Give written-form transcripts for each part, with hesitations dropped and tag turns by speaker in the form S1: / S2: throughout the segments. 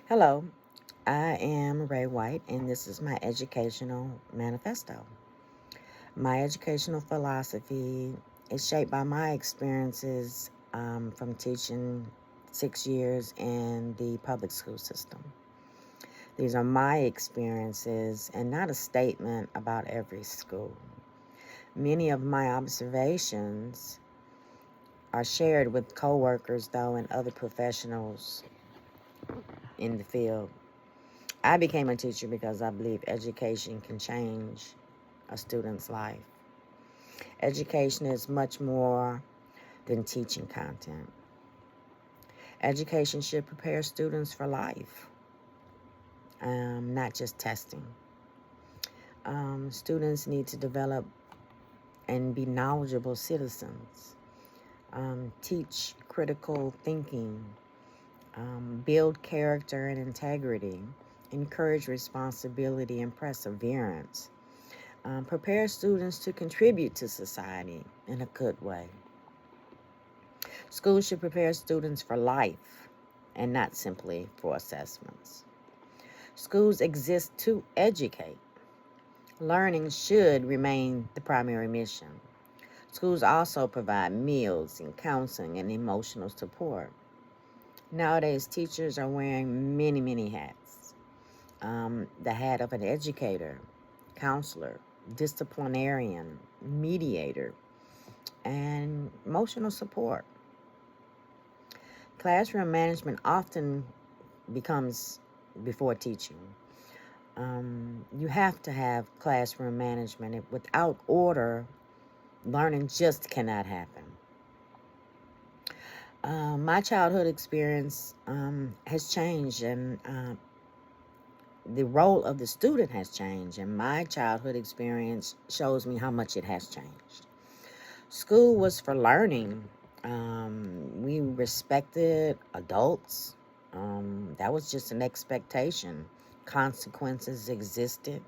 S1: Hello, I am Ray White, and this is my educational manifesto. My educational philosophy is shaped by my experiences from teaching 6 years in the public school system. These are my experiences and not a statement about every school. Many of my observations are shared with coworkers, though, and other professionals in the field. I became a teacher because I believe education can change a student's life. Education is much more than teaching content. Education should prepare students for life, not just testing. Students need to develop and be knowledgeable citizens, teach critical thinking, build character and integrity, encourage responsibility and perseverance, prepare students to contribute to society in a good way. Schools should prepare students for life and not simply for assessments. Schools exist to educate. Learning should remain the primary mission. Schools also provide meals and counseling and emotional support. Nowadays, teachers are wearing many hats. The hat of an educator, counselor, disciplinarian, mediator, and emotional support. Classroom management often becomes before teaching. You have to have classroom management. Without order, learning just cannot happen. My childhood experience has changed, and the role of the student has changed, and my childhood experience shows me how much it has changed. School was for learning. We respected adults. That was just an expectation. Consequences existed.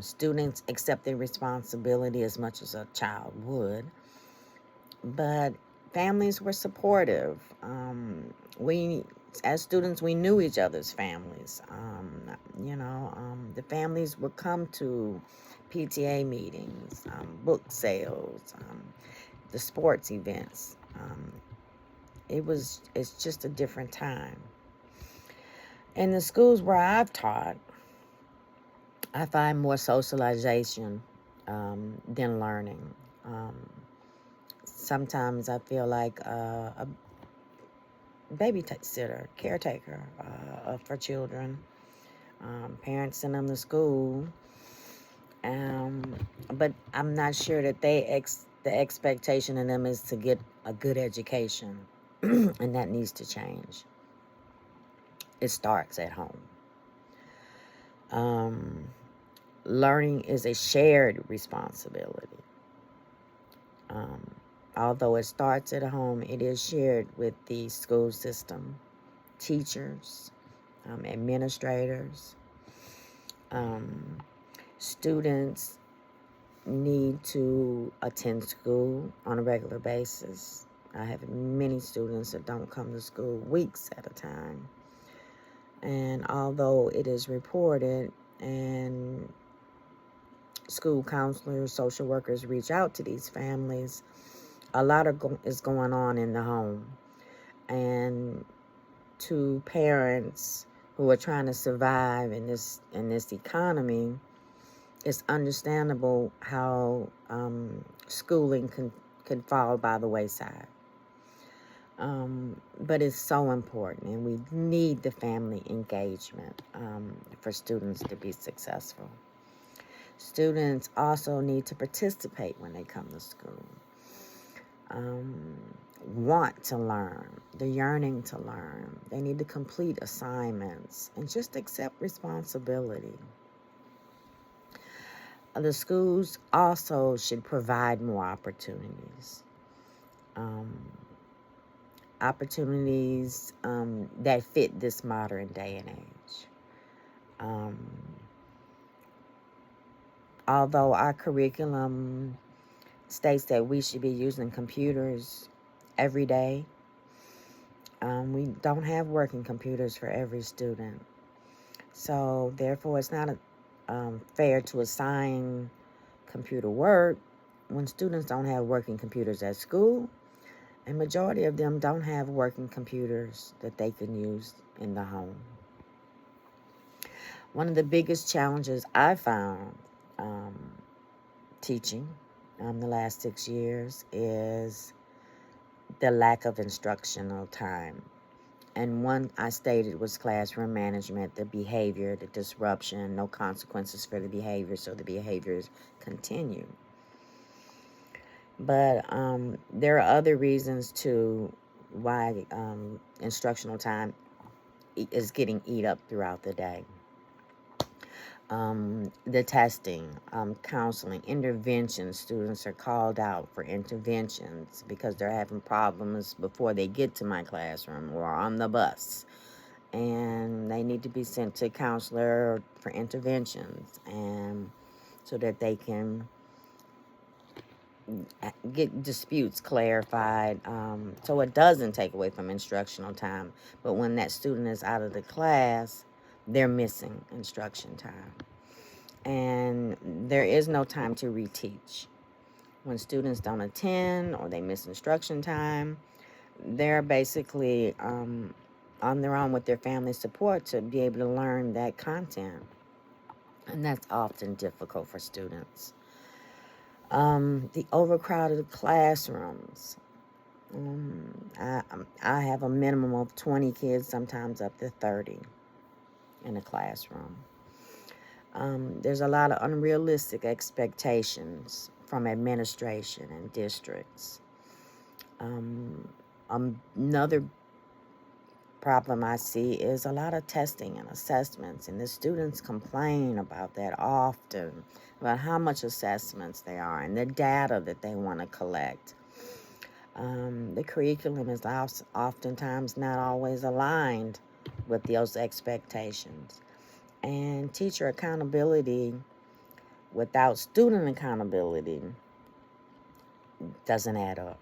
S1: Students accepted responsibility as much as a child would. But families were supportive. As students, we knew each other's families. The families would come to PTA meetings, book sales, the sports events. It's just a different time. In the schools where I've taught, I find more socialization than learning. Sometimes I feel like a babysitter, caretaker for children. Parents send them to school, but I'm not sure that the expectation of them is to get a good education, and that needs to change. It starts at home. Learning is a shared responsibility. Although it starts at home, it is shared with the school system, teachers, administrators. Students need to attend school on a regular basis. I have many students that don't come to school weeks at a time. And although it is reported and school counselors, social workers reach out to these families, a lot is going on in the home. And to parents who are trying to survive in this economy, it's understandable how schooling can fall by the wayside. But it's so important, and we need the family engagement for students to be successful. Students also need to participate when they come to school. Want to learn, the yearning to learn. They need to complete assignments and just accept responsibility. The schools also should provide more opportunities. Opportunities that fit this modern day and age. Although our curriculum states that we should be using computers every day, We don't have working computers for every student. So therefore, it's not fair to assign computer work when students don't have working computers at school, and majority of them don't have working computers that they can use in the home. One of the biggest challenges I found teaching the last 6 years is the lack of instructional time. And one I stated was classroom management, the behavior, the disruption, no consequences for the behavior, so the behaviors continue. But there are other reasons too why instructional time is getting eat up throughout the day. The testing, counseling, interventions. Students are called out for interventions because they're having problems before they get to my classroom or on the bus. And they need to be sent to a counselor for interventions, and so that they can get disputes clarified, so it doesn't take away from instructional time. But when that student is out of the class, they're missing instruction time. And there is no time to reteach. When students don't attend or they miss instruction time, they're basically on their own with their family support to be able to learn that content. And that's often difficult for students. The overcrowded classrooms. I have a minimum of 20 kids, sometimes up to 30 in a classroom. There's a lot of unrealistic expectations from administration and districts. Another problem I see is a lot of testing and assessments, and the students complain about that often, about how much assessments there are and the data that they want to collect. The curriculum is oftentimes not always aligned with those expectations. And teacher accountability without student accountability doesn't add up.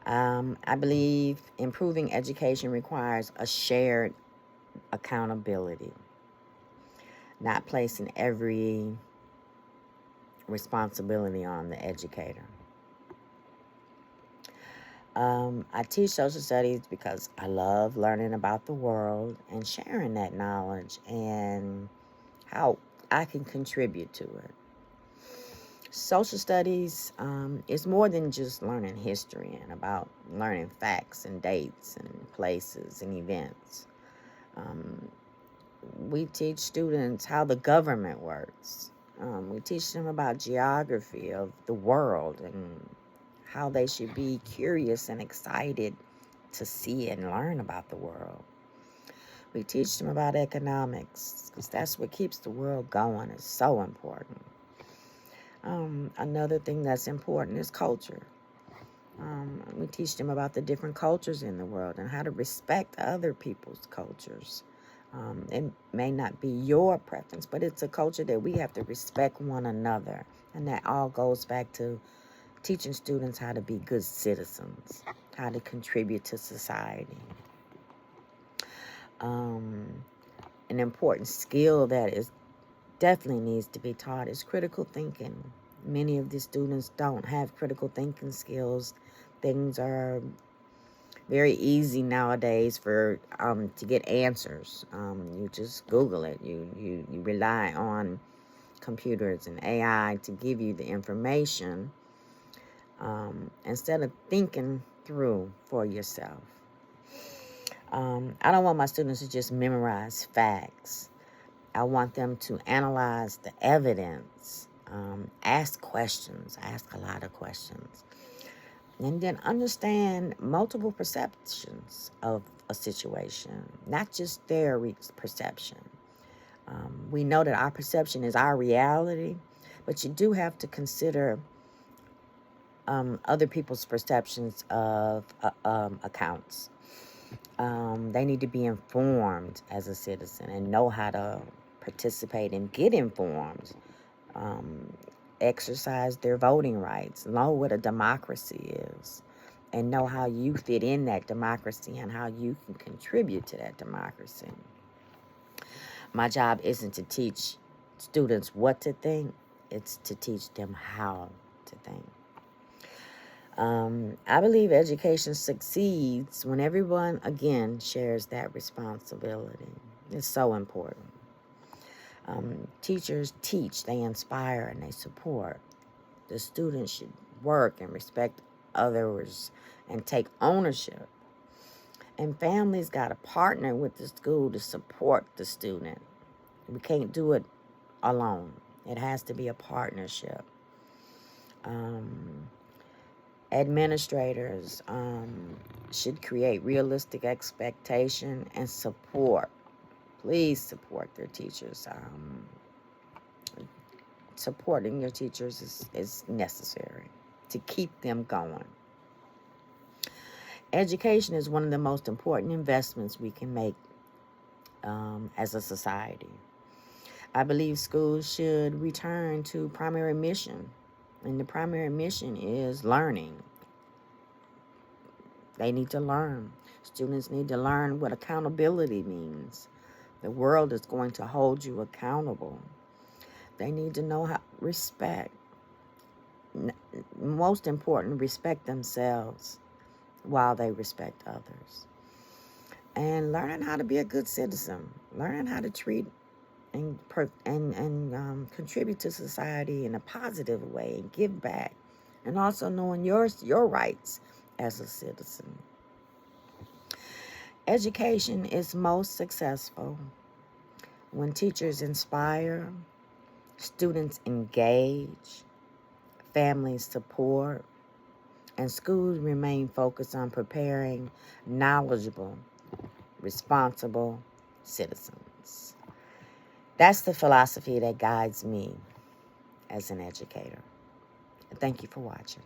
S1: I believe improving education requires a shared accountability, not placing every responsibility on the educator. I teach social studies because I love learning about the world and sharing that knowledge and how I can contribute to it. Social studies is more than just learning history and about learning facts and dates and places and events. We teach students how the government works. We teach them about geography of the world and how they should be curious and excited to see and learn about the world. We teach them about economics because that's what keeps the world going. It's so important. Another thing that's important is culture. We teach them about the different cultures in the world and how to respect other people's cultures. It may not be your preference, but it's a culture that we have to respect one another. And that all goes back to teaching students how to be good citizens, how to contribute to society. An important skill that is definitely needs to be taught is critical thinking. Many of the students don't have critical thinking skills. Things are very easy nowadays for to get answers. You just Google it. You rely on computers and AI to give you the information instead of thinking through for yourself. I don't want my students to just memorize facts. I want them to analyze the evidence, ask questions, ask a lot of questions, and then understand multiple perceptions of a situation, not just their perception. We know that our perception is our reality, but you do have to consider other people's perceptions of accounts. They need to be informed as a citizen and know how to participate and get informed, exercise their voting rights, know what a democracy is, and know how you fit in that democracy and how you can contribute to that democracy. My job isn't to teach students what to think, it's to teach them how to think. I believe education succeeds when everyone, again, shares that responsibility. It's so important. Teachers teach, they inspire, and they support. The students should work and respect others and take ownership. And families got to partner with the school to support the student. We can't do it alone. It has to be a partnership. Administrators should create realistic expectation and support. Please support their teachers. Supporting your teachers is necessary to keep them going. Education is one of the most important investments we can make as a society. I believe schools should return to primary mission, and the primary mission is learning. They need to learn. Students need to learn what accountability means. The world is going to hold you accountable. They need to know how respect. Most important, respect themselves while they respect others. And learning how to be a good citizen, learning how to treat and contribute to society in a positive way and give back, and also knowing your rights as a citizen. Education is most successful when teachers inspire, students engage, families support, and schools remain focused on preparing knowledgeable, responsible citizens. That's the philosophy that guides me as an educator. Thank you for watching.